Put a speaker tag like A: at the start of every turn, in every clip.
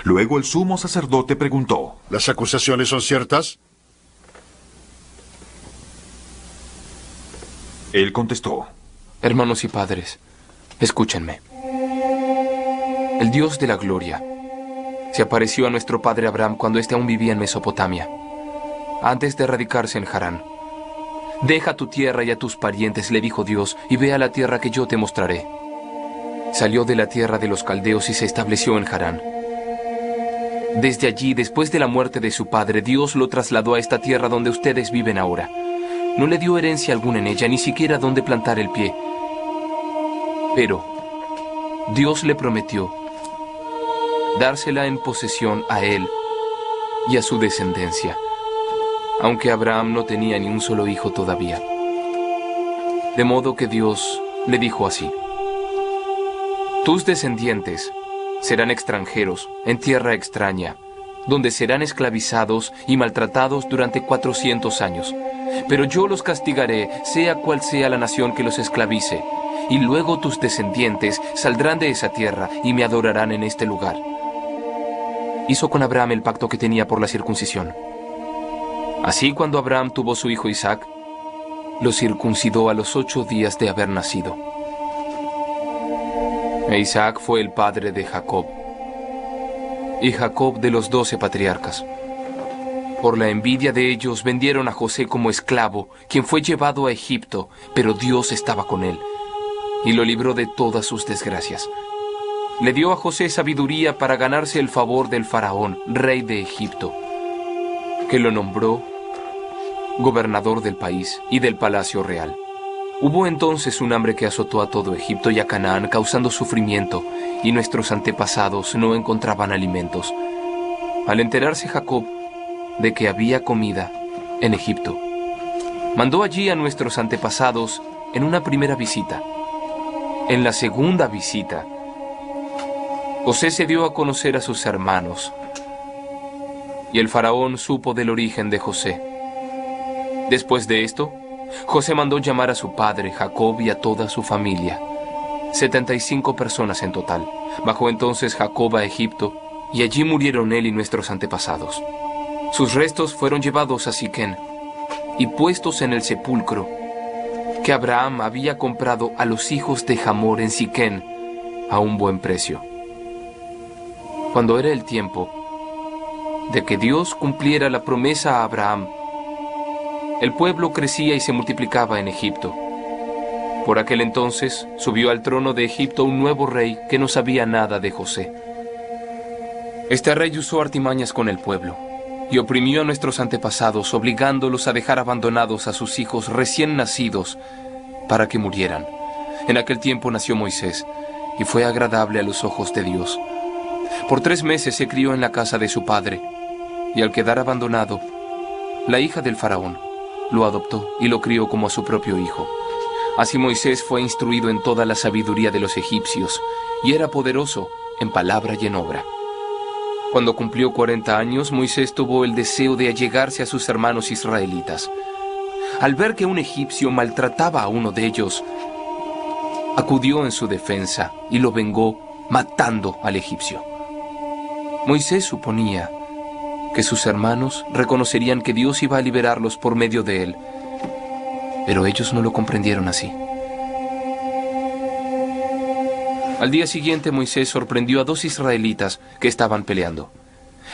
A: Luego el sumo sacerdote preguntó:
B: ¿Las acusaciones son ciertas?
A: Él contestó:
C: Hermanos y padres, escúchenme. El Dios de la gloria se apareció a nuestro padre Abraham cuando éste aún vivía en Mesopotamia, antes de radicarse en Harán. Deja tu tierra y a tus parientes, le dijo Dios, y ve a la tierra que yo te mostraré. Salió de la tierra de los caldeos y se estableció en Harán. Desde allí, después de la muerte de su padre, Dios lo trasladó a esta tierra donde ustedes viven ahora. No le dio herencia alguna en ella, ni siquiera donde plantar el pie. Pero Dios le prometió dársela en posesión a él y a su descendencia, aunque Abraham no tenía ni un solo hijo todavía. De modo que Dios le dijo así: tus descendientes serán extranjeros en tierra extraña, donde serán esclavizados y maltratados durante 400 años. Pero yo los castigaré, sea cual sea la nación que los esclavice, y luego tus descendientes saldrán de esa tierra y me adorarán en este lugar. Hizo con Abraham el pacto que tenía por la circuncisión. Así, cuando Abraham tuvo su hijo Isaac, lo circuncidó a los 8 días de haber nacido. E Isaac fue el padre de Jacob, y Jacob de los 12 patriarcas. Por la envidia de ellos vendieron a José como esclavo, quien fue llevado a Egipto, pero Dios estaba con él y lo libró de todas sus desgracias. Le dio a José sabiduría para ganarse el favor del faraón, rey de Egipto, que lo nombró gobernador del país y del palacio real. Hubo entonces un hambre que azotó a todo Egipto y a Canaán, causando sufrimiento, y nuestros antepasados no encontraban alimentos. Al enterarse Jacob de que había comida en Egipto, mandó allí a nuestros antepasados en una primera visita. En la segunda visita, José se dio a conocer a sus hermanos, y el faraón supo del origen de José. Después de esto, José mandó llamar a su padre Jacob y a toda su familia, 75 personas en total. Bajó entonces Jacob a Egipto, y allí murieron él y nuestros antepasados. Sus restos fueron llevados a Siquén y puestos en el sepulcro que Abraham había comprado a los hijos de Hamor en Siquén a un buen precio. Cuando era el tiempo de que Dios cumpliera la promesa a Abraham, el pueblo crecía y se multiplicaba en Egipto. Por aquel entonces subió al trono de Egipto un nuevo rey que no sabía nada de José. Este rey usó artimañas con el pueblo y oprimió a nuestros antepasados, obligándolos a dejar abandonados a sus hijos recién nacidos para que murieran. En aquel tiempo nació Moisés y fue agradable a los ojos de Dios. Por 3 meses se crió en la casa de su padre, y al quedar abandonado, la hija del faraón lo adoptó y lo crió como a su propio hijo. Así Moisés fue instruido en toda la sabiduría de los egipcios, y era poderoso en palabra y en obra. Cuando cumplió 40 años, Moisés tuvo el deseo de allegarse a sus hermanos israelitas. Al ver que un egipcio maltrataba a uno de ellos, acudió en su defensa y lo vengó matando al egipcio. Moisés suponía que sus hermanos reconocerían que Dios iba a liberarlos por medio de él, pero ellos no lo comprendieron así. Al día siguiente, Moisés sorprendió a 2 israelitas que estaban peleando.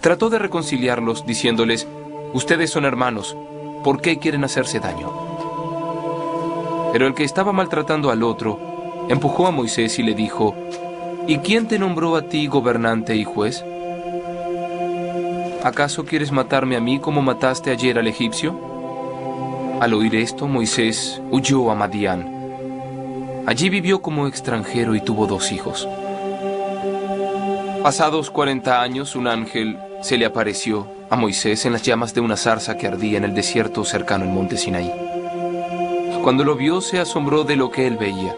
C: Trató de reconciliarlos diciéndoles: ustedes son hermanos, ¿por qué quieren hacerse daño? Pero el que estaba maltratando al otro empujó a Moisés y le dijo: ¿y quién te nombró a ti gobernante y juez? ¿Acaso quieres matarme a mí como mataste ayer al egipcio? Al oír esto, Moisés huyó a Madián. Allí vivió como extranjero y tuvo 2 hijos. Pasados 40 años, un ángel se le apareció a Moisés en las llamas de una zarza que ardía en el desierto cercano al monte Sinaí. Cuando lo vio, se asombró de lo que él veía.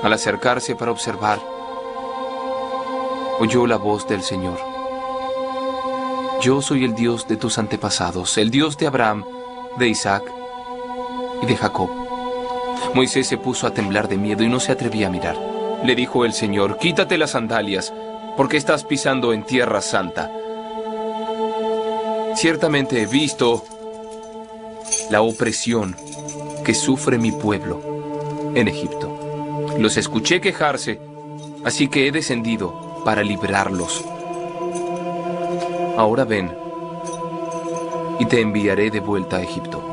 C: Al acercarse para observar, oyó la voz del Señor: yo soy el Dios de tus antepasados, el Dios de Abraham, de Isaac y de Jacob. Moisés se puso a temblar de miedo y no se atrevía a mirar. Le dijo el Señor: quítate las sandalias, porque estás pisando en tierra santa. Ciertamente he visto la opresión que sufre mi pueblo en Egipto. Los escuché quejarse, así que he descendido para librarlos. Ahora ven, y te enviaré de vuelta a Egipto.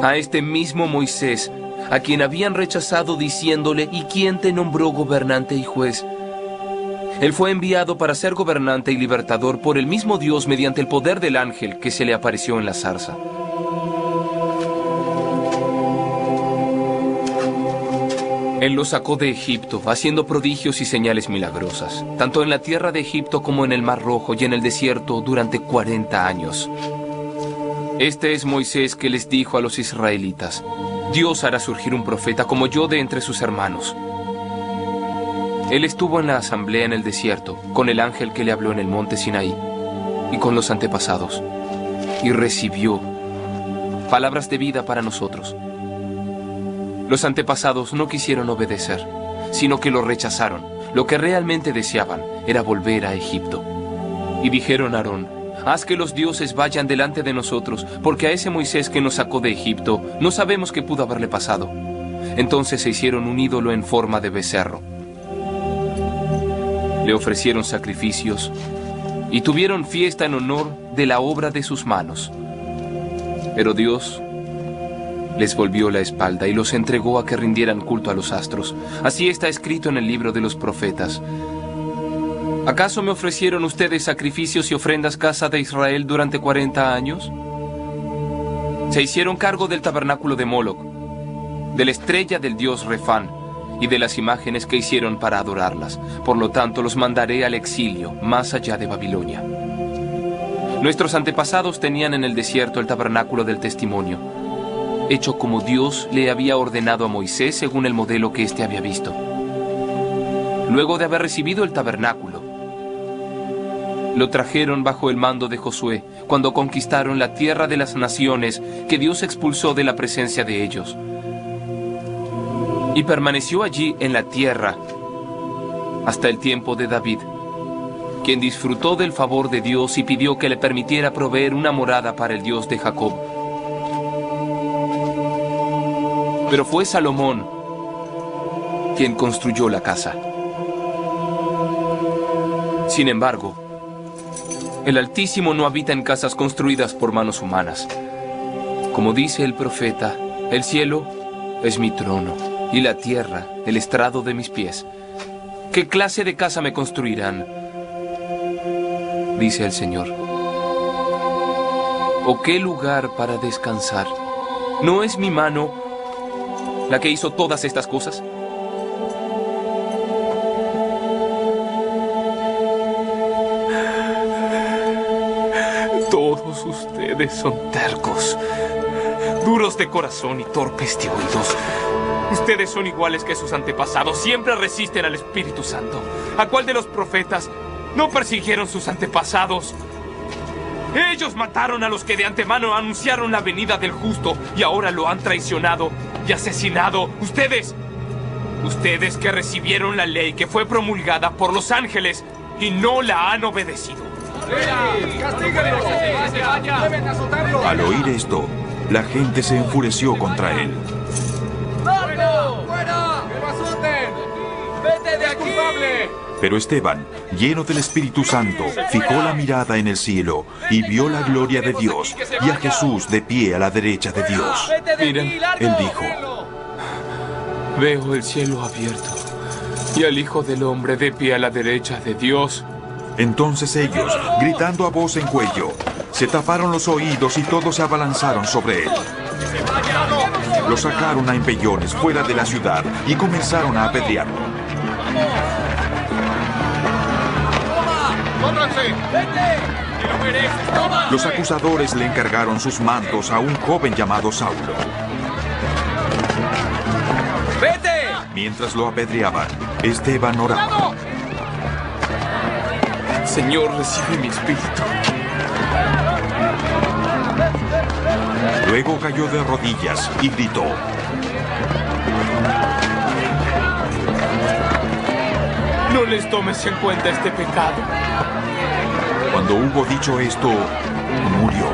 C: A este mismo Moisés, a quien habían rechazado diciéndole, ¿y quién te nombró gobernante y juez? Él fue enviado para ser gobernante y libertador por el mismo Dios mediante el poder del ángel que se le apareció en la zarza. Él los sacó de Egipto, haciendo prodigios y señales milagrosas, tanto en la tierra de Egipto como en el Mar Rojo y en el desierto durante 40 años. Este es Moisés que les dijo a los israelitas, Dios hará surgir un profeta como yo de entre sus hermanos. Él estuvo en la asamblea en el desierto, con el ángel que le habló en el monte Sinaí, y con los antepasados, y recibió palabras de vida para nosotros. Los antepasados no quisieron obedecer, sino que lo rechazaron. Lo que realmente deseaban era volver a Egipto. Y dijeron a Aarón, haz que los dioses vayan delante de nosotros, porque a ese Moisés que nos sacó de Egipto no sabemos qué pudo haberle pasado. Entonces se hicieron un ídolo en forma de becerro. Le ofrecieron sacrificios y tuvieron fiesta en honor de la obra de sus manos. Pero Dios les volvió la espalda y los entregó a que rindieran culto a los astros. Así está escrito en el libro de los profetas. ¿Acaso me ofrecieron ustedes sacrificios y ofrendas, casa de Israel, durante 40 años? Se hicieron cargo del tabernáculo de Moloc, de la estrella del dios Refán y de las imágenes que hicieron para adorarlas. Por lo tanto, los mandaré al exilio, más allá de Babilonia. Nuestros antepasados tenían en el desierto el tabernáculo del testimonio, hecho como Dios le había ordenado a Moisés según el modelo que éste había visto. Luego de haber recibido el tabernáculo, lo trajeron bajo el mando de Josué cuando conquistaron la tierra de las naciones que Dios expulsó de la presencia de ellos. Y permaneció allí en la tierra hasta el tiempo de David, quien disfrutó del favor de Dios y pidió que le permitiera proveer una morada para el Dios de Jacob. Pero fue Salomón quien construyó la casa. Sin embargo, el Altísimo no habita en casas construidas por manos humanas. Como dice el profeta, el cielo es mi trono y la tierra el estrado de mis pies. ¿Qué clase de casa me construirán?, dice el Señor. ¿O qué lugar para descansar? ¿No es mi mano la que hizo todas estas cosas? Todos ustedes son tercos, duros de corazón y torpes de oídos. Ustedes son iguales que sus antepasados, siempre resisten al Espíritu Santo. ¿A cuál de los profetas no persiguieron sus antepasados? Ellos mataron a los que de antemano anunciaron la venida del justo y ahora lo han traicionado y asesinado. Ustedes que recibieron la ley que fue promulgada por los ángeles y no la han obedecido.
A: Al oír esto, la gente se enfureció contra él.
D: ¡Fuera! ¡Que lo azoten! ¡Vete de aquí!
A: Pero Esteban, lleno del Espíritu Santo, fijó la mirada en el cielo y vio la gloria de Dios y a Jesús de pie a la derecha de Dios.
C: Miren,
A: Él dijo,
C: veo el cielo abierto y al Hijo del Hombre de pie a la derecha de Dios.
A: entonces ellos, gritando a voz en cuello, se taparon los oídos y todos se abalanzaron sobre él. Lo sacaron a empellones fuera de la ciudad y comenzaron a apedrearlo. Los acusadores le encargaron sus mantos a un joven llamado Saulo.
D: ¡Vete!
A: Mientras lo apedreaban, Esteban oraba.
C: Señor, recibe mi espíritu.
A: Luego cayó de rodillas y gritó:
C: No les tomes en cuenta este pecado.
A: Cuando hubo dicho esto, murió.